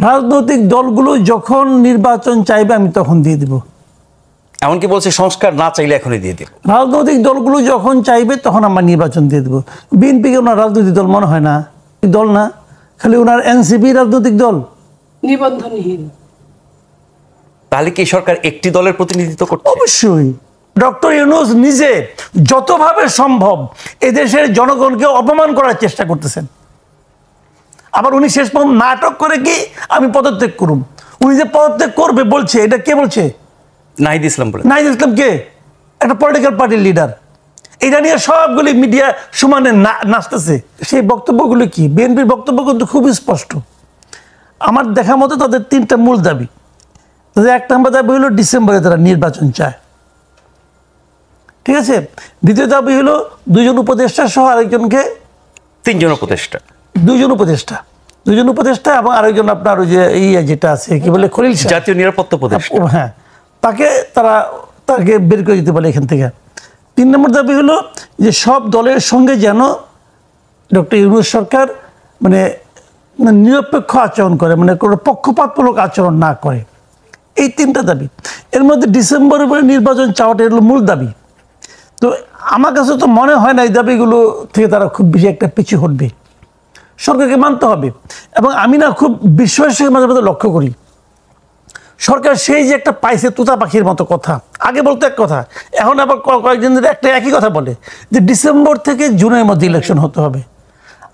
রাজনৈতিক দলগুলো যখন নির্বাচন চাইবে আমি তখন দিয়ে দিব। এমনকি বলছে সংস্কার না চাইলে এখনই দিয়ে দেব। রাজনৈতিক দলগুলো যখন চাইবে তখন আমরা নির্বাচন দিয়ে দেবো। বিএনপিকে ওনার রাজনৈতিক দল মনে হয় না, দল না, খালি ওনার এনসিপি রাজনৈতিক দল, নিবন্ধনহীন। তাহলে কি সরকার একটি দলের প্রতিনিধিত্ব করছে? অবশ্যই। ডক্টর ইউনূস নিজে যতভাবে সম্ভব এদেশের জনগণকে অপমান করার চেষ্টা করতেছেন। আবার উনি শেষ পর্যন্ত নাটক করে কি আমি পদত্যাগ করুম। উনি যে পদত্যাগ করবে বলছে, এটা কে বলছে? নাহিদ ইসলাম বলে। নাহিদ ইসলাম কে? একটা পলিটিক্যাল পার্টির লিডার। এটা নিয়ে সবগুলি মিডিয়া সমানে নাচতেছে। সেই বক্তব্যগুলো কি? বিএনপির বক্তব্য কিন্তু খুবই স্পষ্ট। আমার দেখা মতো তাদের তিনটা মূল দাবি। তাদের এক নম্বর দাবি হলো ডিসেম্বরে তারা নির্বাচন চায়, ঠিক আছে। দ্বিতীয় দাবি হলো দুজন উপদেষ্টা সহ আরেকজনকে, তিনজন উপদেষ্টা, দুজন উপদেষ্টা এবং আরেকজন আপনার ওই যে যেটা আছে কি বলে খলিল সাহেব, জাতীয় নিরাপত্তা উপদেষ্টা, হ্যাঁ, তাকে বের করে দিতে পারে এখান থেকে। 3 নম্বর দাবি হলো যে সব দলের সঙ্গে যেন ডক্টর ইউনূস সরকার মানে নিরপেক্ষ আচরণ করে, মানে কোনো পক্ষপাতমূলক আচরণ না করে। এই 3টা দাবি। এর মধ্যে ডিসেম্বরের পরে নির্বাচন চাওয়াটা হলো মূল দাবি। তো আমার কাছে তো মনে হয় না এই দাবিগুলো থেকে তারা খুব বেশি একটা পিছু হটবে। সরকারকে মানতে হবে। এবং আমি না খুব বিশ্বাসের মাঝে মাঝে লক্ষ্য করি, সরকার সেই যে একটা পাইছে তোতা পাখির মতো কথা, আগে বলতো এক কথা, এখন আবার কয়েকদিন ধরে একটা একই কথা বলে যে ডিসেম্বর থেকে জুনের মধ্যে ইলেকশন হতে হবে।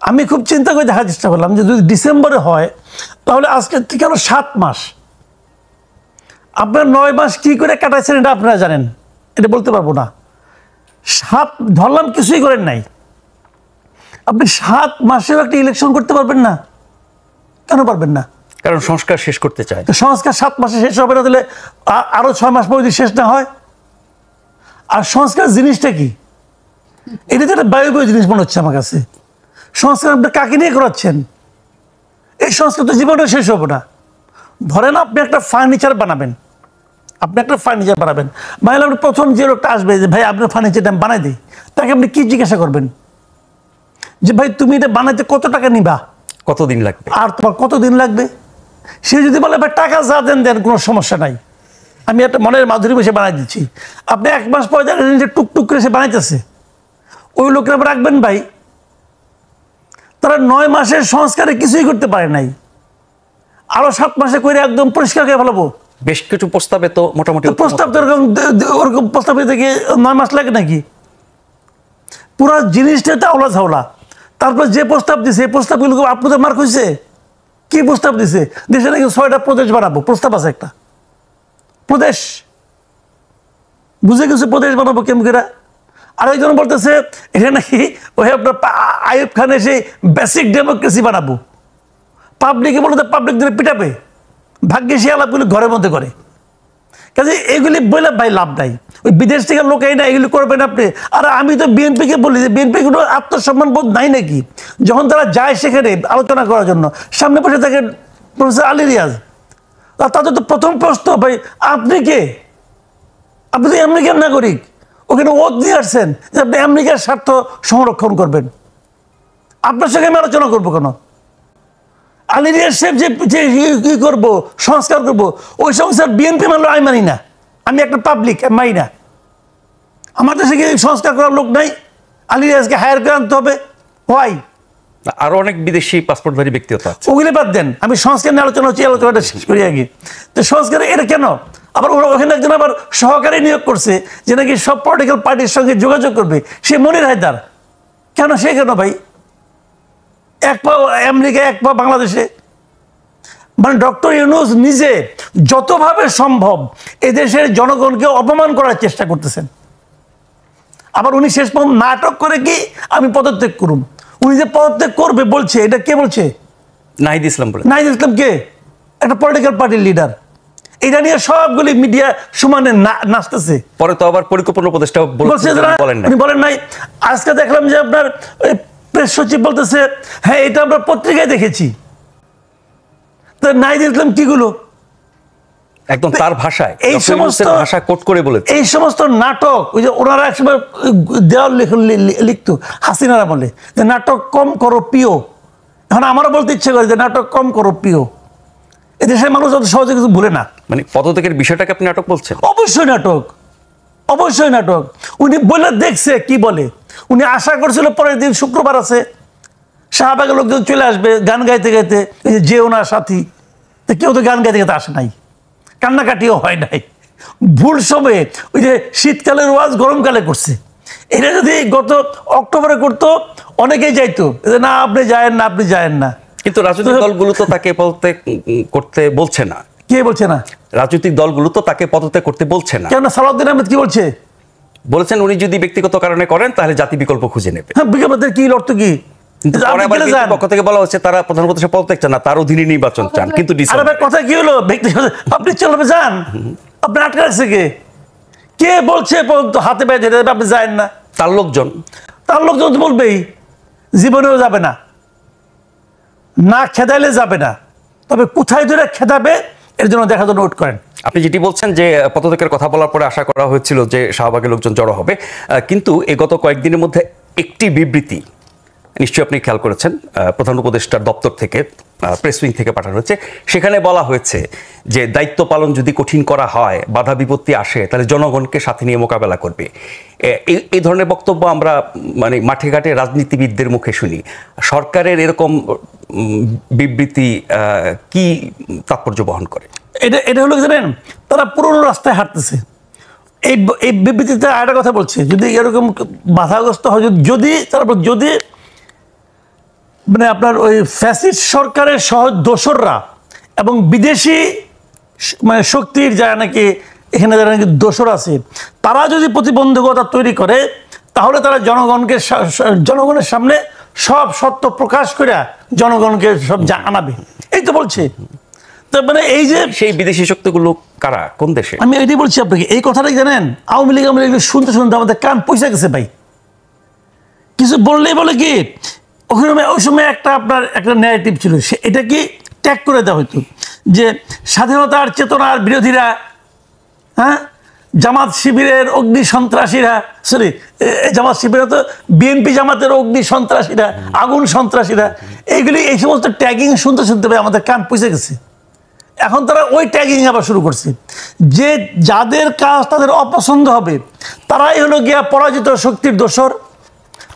আমি খুব চিন্তা করে দেখার চেষ্টা করলাম যে যদি ডিসেম্বরে হয় তাহলে আজকের থেকে আরো 7 মাস, আপনার 9 মাস কি করে কাটাইছেন এটা আপনারা জানেন, এটা বলতে পারবো না। 7 ধরলাম কিছুই করেন নাই, আপনি 7 মাসেও একটা ইলেকশন করতে পারবেন না। কেন পারবেন না? কারণ সংস্কার শেষ করতে চায়। সংস্কার 7 মাসে শেষ হবে না, তাহলে আরো 6 মাস পর যদি শেষ না হয়। আর সংস্কার জিনিসটা কি? এটা তো একটা বায়বীয় জিনিস মনে হচ্ছে আমার কাছে। সংস্কার আপনি কাকে নিয়ে করাচ্ছেন? এই সংস্কার তো জীবনে শেষ হবে না। ধরেন আপনি একটা ফার্নিচার বানাবেন, মানে আপনি প্রথম যে লোকটা আসবে যে ভাই আপনার ফার্নিচারটা আমি বানাই দিই, তাকে আপনি কি জিজ্ঞাসা করবেন? যে ভাই তুমি এটা বানাইতে কত টাকা নিবা, কতদিন লাগবে, আর তোমার কতদিন লাগবে? সে যদি বলে ভাই টাকা যা দেন কোনো সমস্যা নাই, আমি একটা মনের মাধুরী বসে বানাই দিচ্ছি, আপনি 1 মাস পরে দেখেন যে টুকটুক করে সে বানাইতেছে, ওই লোকের আবার রাখবেন ভাই? তারা 9 মাসের সংস্কারে কিছুই করতে পারে নাই, আরো 7 মাসে করে একদম পরিষ্কার করে ফেলাবো। বেশ কিছু প্রস্তাবে তো মোটামুটি প্রস্তাব তো ওরকম প্রস্তাবে থেকে 9 মাস লাগে নাকি? পুরো জিনিসটা আওলা ঝাওলা। তারপর যে প্রস্তাব দিছে এই প্রস্তাবগুলো আপনাদের মার্ক হয়েছে। কি প্রস্তাব দিছে? দেশে নাকি 6টা প্রদেশ বানাবো, প্রস্তাব আছে একটা প্রদেশ, বুঝে গেছে প্রদেশ বানাবো কেমন। আরেকজন বলতেছে এটা নাকি ওই আপনার আইয়ুব খানের সেই বেসিক ডেমোক্রেসি বানাবো। পাবলিকে বলতে পাবলিক দিনে পিটাবে, ভাগ্যে সে আলাপগুলি ঘরের মধ্যে করে। কাজে এগুলি বলে ভাই লাভ নাই, ওই বিদেশ থেকে লোক এই না এগুলি করবেন আপনি। আর আমি তো বিএনপিকে বলি যে বিএনপি কোনো আত্মসম্মান বোধ নাই নাকি? যখন তারা যায় সেখানে আলোচনা করার জন্য, সামনে বসে থাকে প্রফেসর আলী রিয়াজ, তাদের তো প্রথম প্রশ্ন ভাই আপনি কে? আপনি তো আমেরিকার নাগরিক, ওখানে ওত দিয়ে আসছেন যে আপনি আমেরিকার স্বার্থ সংরক্ষণ করবেন, আপনার সঙ্গে আমি আলোচনা করবো কেন? আলী রিয়াজ সাহেব যে কি করবো, সংস্কার করবো, ওই সংস্কার বিএনপি মানলো আমি মানি না, আমি একটা পাবলিক মানি না। আমার দেশে কি সংস্কার করার লোক নাই? আলী রিয়াজকে হায়ার করে আনতে হবে। হোয়াই? আরো অনেক বিদেশি পাসপোর্টধারী ব্যক্তিগত আছে, ওগুলি বাদ দেন, আমি সংস্কার নিয়ে আলোচনা হচ্ছে, আলোচনাটা শেষ করি আগে। তো সংস্কার এটা কেন? আবার ওখানে একজন আবার সহকারী নিয়োগ করছে যে নাকি সব পলিটিক্যাল পার্টির সঙ্গে যোগাযোগ করবে, সে মনির হায়দার। কেন সে কেন ভাই? এক পা আমেরিকায় এক পা বাংলাদেশে। মানে ডক্টর ইউনূস নিজে যতভাবে সম্ভব এদেশের জনগণকে অপমান করার চেষ্টা করতেছেন। আবার উনি শেষ পর্যন্ত নাটক করে কি আমি পদত্যাগ করুম। উনি যে পদত্যাগ করবে বলছে, এটা কে বলছে? নাহিদ ইসলাম বলে। নাহিদ ইসলাম কে? একটা পলিটিক্যাল পার্টির লিডার। এটা নিয়ে সবগুলি মিডিয়া সমানে নাচতেছে। পরে তো আবার পরিকল্পনা উপদেষ্টা বলেন নাই। আজকে দেখলাম যে আপনার প্রেস সচিব বলতেছে হ্যাঁ এটা আমরা পত্রিকায় দেখেছি। তো নাহিদ ইসলাম কিগুলো একদম তার ভাষায়, এই সমস্ত ভাষা কোট করে বলেছে। এই সমস্ত নাটক ওই যে ওনারা একসময় দেওয়াল লিখতো হাসিনারা বলে যে নাটক কম করো প্রিয়। এখন আমারও বলতে ইচ্ছে করে যে নাটক কম করো প্রিয়। এদেশের মানুষ অত সহজে কিছু ভুলে না। মানে পদত্যাগের বিষয়টাকে আপনি নাটক বলছেন? অবশ্যই নাটক, অবশ্যই নাটক। উনি বলে দেখছে কি বলে, উনি আশা করছিল পরের দিন শুক্রবার আছে, শাহবাগের লোকজন চলে আসবে গান গাইতে গাইতে, এই যে ওনার সাথী, তো কেউ তো গান গাইতে গাইতে আসে নাই, কান্নাকাটিও হয় নাই। ভুল সময়ে ওই যে শীতকালের ওয়াজ গরমকালে করছে। এটা যদি গত অক্টোবরে করতো অনেকেই যাইতো, না আপনি যায়েন না, আপনি যায়েন না। কিন্তু রাজনৈতিক দলগুলো তো তাকে পদত্যাগ করতে বলছে না। কে বলছে না? রাজনৈতিক দলগুলো তো তাকে পদত্যাগ করতে বলছে না। কেন? সালাউদ্দিন আহমেদ কি বলছে? বলেছেন উনি যদি ব্যক্তিগত কারণে করেন তাহলে জাতি বিকল্প খুঁজে নেবে। হ্যাঁ, বিজ্ঞাপনের কি অর্থ কি? পক্ষ থেকে বলা হচ্ছে তারা প্রধান উপদেষ্টা পদত্যাগ চান না, তার অধীনে নির্বাচন চান। কিন্তু কথা কি হলো? ব্যক্তিগত আপনি চলবে যান, আপনি আটকে রাখছে কে? কে বলছে হাতে পায়ে যেতে হবে আপনি যায়েন না? তার লোকজন, তার লোকজন তো বলবেই, জীবনেও যাবে না, না খেদাইলে যাবে না, তবে কোথায় ধরে খেদাবে এর জন্য দেখার জন্য নোট করেন। আপনি যেটি বলছেন যে পদত্যাগের কথা বলার পরে আশা করা হয়েছিল যে শাহবাগের লোকজন জড়ো হবে, কিন্তু গত কয়েকদিনের মধ্যে একটি বিবৃতি নিশ্চয়ই আপনি খেয়াল করেছেন, প্রধান উপদেষ্টার দপ্তর থেকে, প্রেস উইং থেকে পাঠানো হয়েছে। সেখানে বলা হয়েছে যে দায়িত্ব পালন যদি কঠিন করা হয়, বাধা বিপত্তি আসে, তাহলে জনগণকে সাথে নিয়ে মোকাবেলা করবে। এই ধরনের বক্তব্য আমরা মানে মাঠে ঘাটে রাজনীতিবিদদের মুখে শুনি। সরকারের এরকম বিবৃতি কি তাৎপর্য বহন করে? এটা হলো জানেন, তারা পুরনো রাস্তায় হাঁটতেছে। এই বিবৃতিতে আরেকটা কথা বলছে, যদি এরকম বাধাগ্রস্ত হয়, যদি মানে আপনার ওই ফ্যাসিস্ট সরকারের সহজ দোসররা এবং বিদেশি মানে শক্তির যারা নাকি এখানে যারা নাকি দোসর আছে, তারা যদি প্রতিবন্ধকতা তৈরি করে, তাহলে তারা জনগণের সামনে সব সত্য প্রকাশ করে জনগণকে সব জানাবে। এই তো বলছে। মানে এই যে সেই বিদেশি শক্তিগুলো কারা, কোন দেশে? আমি এটাই বলছি আপনাকে, এই কথাটাই জানেন, আওয়ামী লীগ শুনতে শুনতে আমাদের কান পয়সা গেছে ভাই। কিছু বললেই বলে কি ওখানে ওই সময় আপনার একটা ন্যারেটিভ ছিল, এটা কি ট্যাগ করে দেওয়া হতো যে স্বাধীনতার চেতনার বিরোধীরা, হ্যাঁ, জামাত শিবিরের অগ্নি সন্ত্রাসীরা, সরি জামাত শিবিরা তো বিএনপি জামাতের অগ্নি সন্ত্রাসীরা, আগুন সন্ত্রাসীরা, এইগুলি এই সমস্ত ট্যাগিং শুনতে শুনতে ভাই আমাদের কান পয়সা গেছে। এখন তারা ওই ট্যাগিং আবার শুরু করছে, যে যাদের কাজ তাদের অপছন্দ হবে তারাই হলো গিয়া পরাজিত শক্তির দোসর,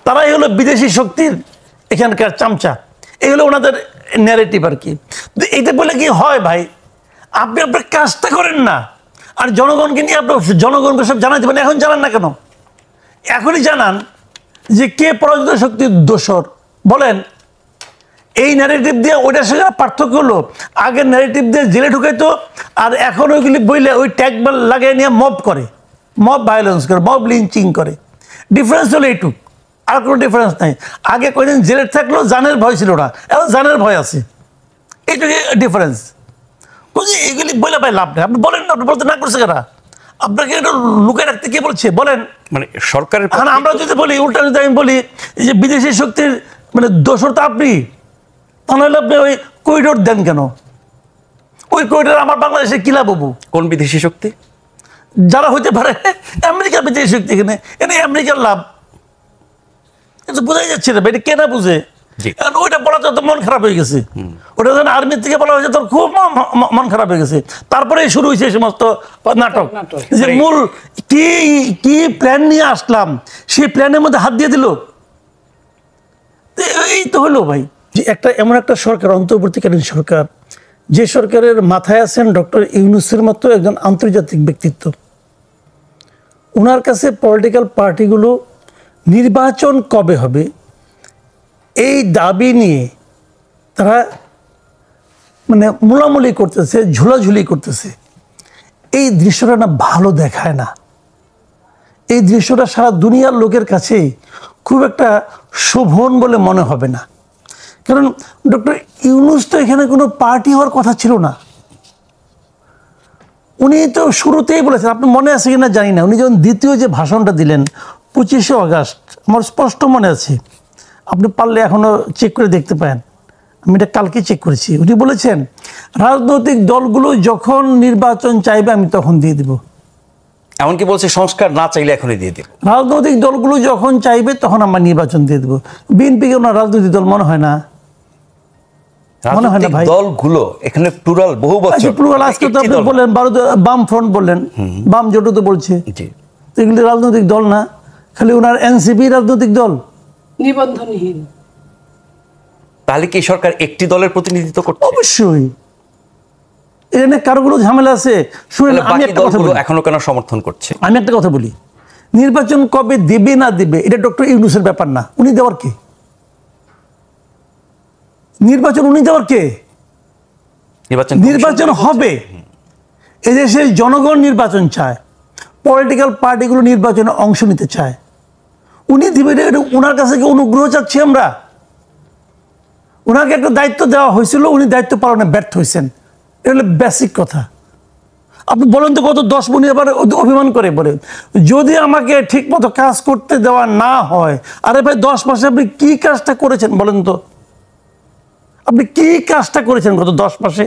তারাই হলো বিদেশি শক্তির এখানকার চামচা। এই হলো ওনাদের ন্যারেটিভ আর কি। এইটা বলে কি হয় ভাই? আপনি আপনার কাজটা করেন না, আর জনগণকে নিয়ে আপনার জনগণকে সব জানাতে পারেন। এখন জানান না কেন? এখনই জানান যে কে পরাজিত শক্তির দোসর বলেন। এই ন্যারেটিভ দিয়ে ওইটার সঙ্গে পার্থক্য হলো, আগের ন্যারেটিভ দিয়ে জেলে ঢুকাইতো, আর এখন ওইগুলি বইলে ওই ট্যাগ লাগিয়ে নিয়ে মব করে, মব ভায়োলেন্স করে, মব লিঞ্চিং করে। ডিফারেন্স হলো এইটুক, আর কোনো ডিফারেন্স নাই। আগে কয়েকদিন জেলে থাকলেও জানের ভয় ছিল না, এখন জানের ভয় আছে, এইটুকু ডিফারেন্স। এগুলি বলে ভাই লাভ নেই। আপনি বলেন না, আপনি বলতে না করছে কেনা? আপনাকে এটা লুকিয়ে রাখতে কে বলছে বলেন? মানে সরকারের আমরা যদি বলি, উল্টা যদি আমি বলি যে বিদেশি শক্তির মানে দোষর তো আপনি, তাহলে আপনি ওই করিডোর দেন কেন? ওই করিডোর আমার বাংলাদেশে কি লাভ হবো? কোন বিদেশি শক্তি? যারা হইতে পারে আমেরিকার বিদেশি শক্তি, এখানে এনে আমেরিকার লাভ। কিন্তু বোঝাই যাচ্ছে না, এটা কে না বুঝে? ওইটা বলা তো মন খারাপ হয়ে গেছে। ওটা যখন আর্মির থেকে বলা হয়েছে তখন খুব মন খারাপ হয়ে গেছে। তারপরে শুরু হয়েছে এই সমস্ত নাটক, যে মূল কি প্ল্যান নিয়ে আসলাম সেই প্ল্যানের মধ্যে হাত দিয়ে দিল। এই তো হলো ভাই, যে এমন একটা সরকার, অন্তর্বর্তীকালীন সরকার, যে সরকারের মাথায় আছেন ডক্টর ইউনূসের মতো একজন আন্তর্জাতিক ব্যক্তিত্ব। ওনার কাছে পলিটিক্যাল পার্টিগুলো নির্বাচন কবে হবে এই দাবি নিয়ে তারা মানে মোলামুলি করতেছে, ঝুলাঝুলি করতেছে। এই দৃশ্যটা না ভালো দেখায় না। এই দৃশ্যটা সারা দুনিয়ার লোকের কাছে খুব একটা শোভন বলে মনে হবে না। কারণ ডক্টর ইউনূস তো এখানে কোনো পার্টি হওয়ার কথা ছিল না। উনি তো শুরুতেই বলেছেন, আপনি মনে আছে কিনা জানি না, উনি যখন দ্বিতীয় যে ভাষণটা দিলেন 25শে আগস্ট, আমার স্পষ্ট মনে আছে, আপনি পারলে এখনো চেক করে দেখতে পারেন, আমি এটা কালকে চেক করেছি। উনি বলেছেন রাজনৈতিক দলগুলো যখন নির্বাচন চাইবে আমি তখন দিয়ে দিব। এমনকি বলছে সংস্কার না চাইলে এখনই দিয়ে দিব। রাজনৈতিক দলগুলো যখন চাইবে তখন আমরা নির্বাচন দিয়ে দেবো। বিএনপিকে ওনার রাজনৈতিক দল মনে হয় না। মনে হয় না রাজনৈতিক ভাই। দলগুলো এখানে প্লুরাল বহু বছর প্লুরাল আজকে তো একটি আপনি দল না। বললেন বাম ফ্রন্ট বললেন, বাম জোটও তো বলছে, জি তো এগুলি রাজনৈতিক দল না, খালি ওনার এনসিপি রাজনৈতিক দল। নিবন্ধনহীন। তাহলে কি এই সরকার একটি দলের প্রতিনিধিত্ব করছে? অবশ্যই এখানে কারো কোনো ঝামেলা আছে? শুনেন, তাহলে আমি বাকি একটা কথা দলগুলো বলি, এখনো কেন সমর্থন করছে? আমি একটা কথা বলি, নির্বাচন কবে দেবে না দেবে এটা ডক্টর ইউনূসের ব্যাপার না। উনি দেওয়ার কে? নির্বাচন উনি দেওয়ার কে? নির্বাচন হবে, এদেশের জনগণ নির্বাচন চায়, পলিটিক্যাল পার্টিগুলো নির্বাচনে অংশ নিতে চায়, উনি দিবেন। এটা ওনার কাছে কি অনুগ্রহ চাচ্ছি আমরা? ওনাকে একটা দায়িত্ব দেওয়া হয়েছিল, উনি দায়িত্ব পালনে ব্যর্থ হয়েছেন, এটা হলো বেসিক কথা। আপনি বলেন তো, কত 10 মনি আবার অভিমান করে বলে যদি আমাকে ঠিক মতো কাজ করতে দেওয়া না হয়। আরে ভাই, 10 মাসে আপনি কি কাজটা করেছেন বলেন তো? আপনি কি কাজটা করেছেন গত 10 মাসে?